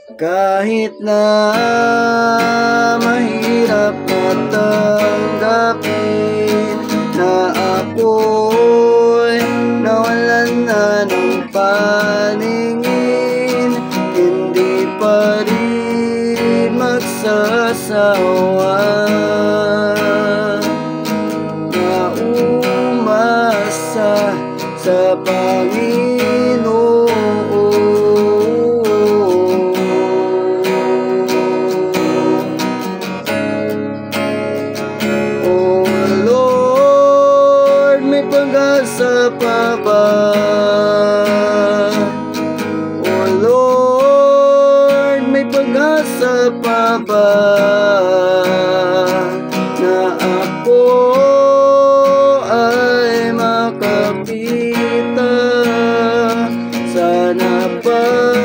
Kahit na mahirap na tanggapin na ako'y nawalan na ng paningin, hindi pa rin magsasawa na umasa sa Panginoon. Pag-asa pa ba? Oh Lord, may pag-asa pa ba na ako ay makakita? Sana pakinggan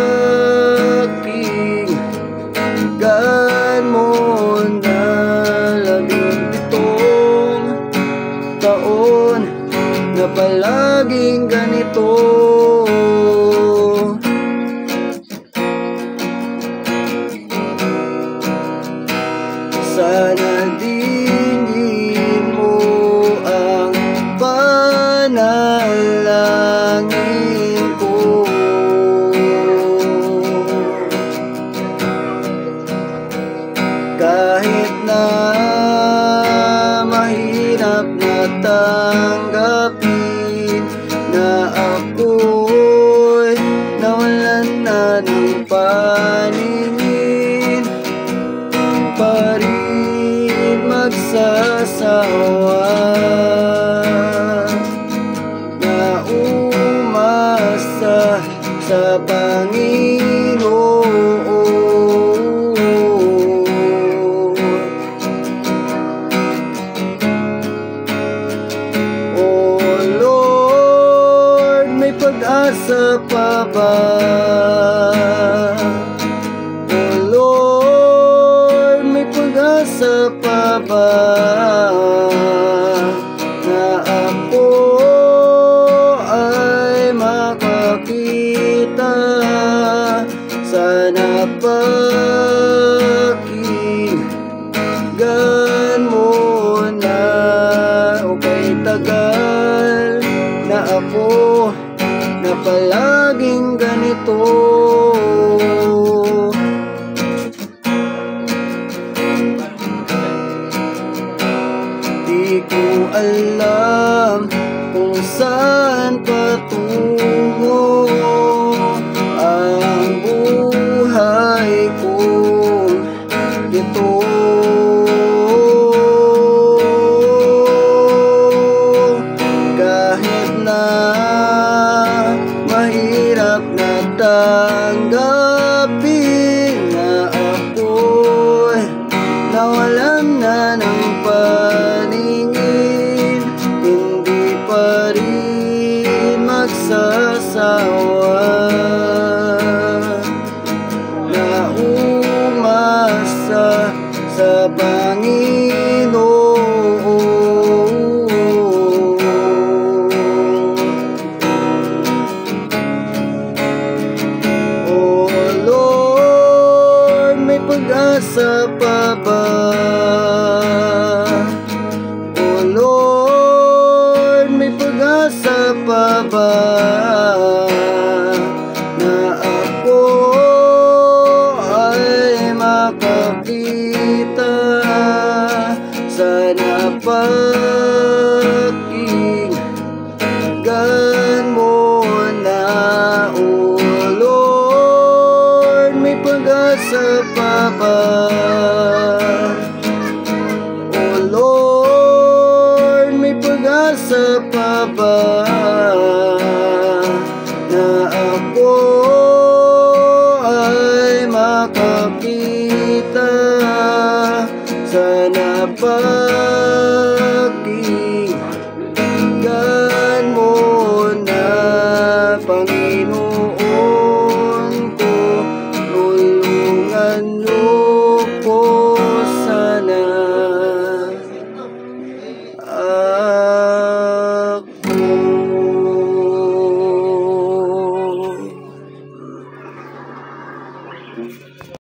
mo na 17 taon na palaging ganito. Sana dingin mo ang panalangin ko. Kahit na mahirap na tanggapin na ako'y nawalan na ng paningin, pa rin magsasawa na umasa sa Panginoon. Pag-asa pa ba? Oh Lord, may pag-asa pa ba na ako ay makakita? Sana pakinggan mo na okay tagal na ako na palaging ganito. Di ko alam kung saan patungo ang buhay ko ito. Kahit na mahirap na tanggapin na ako'y nawalan na ng paningin, hindi pa rin magsasawa na umasa sa Panginoon. Pag-asa pa ba? Oh Lord, may pag-asa pa ba na ako ay makakita? Sana pakinggan mo na, oh Lord, may pag-asa pa ba? Oh Lord, may pag-asa pa ba na ako ay makakita? Sana pakinggan mo na, Panginoon ko, tulungan niyo ko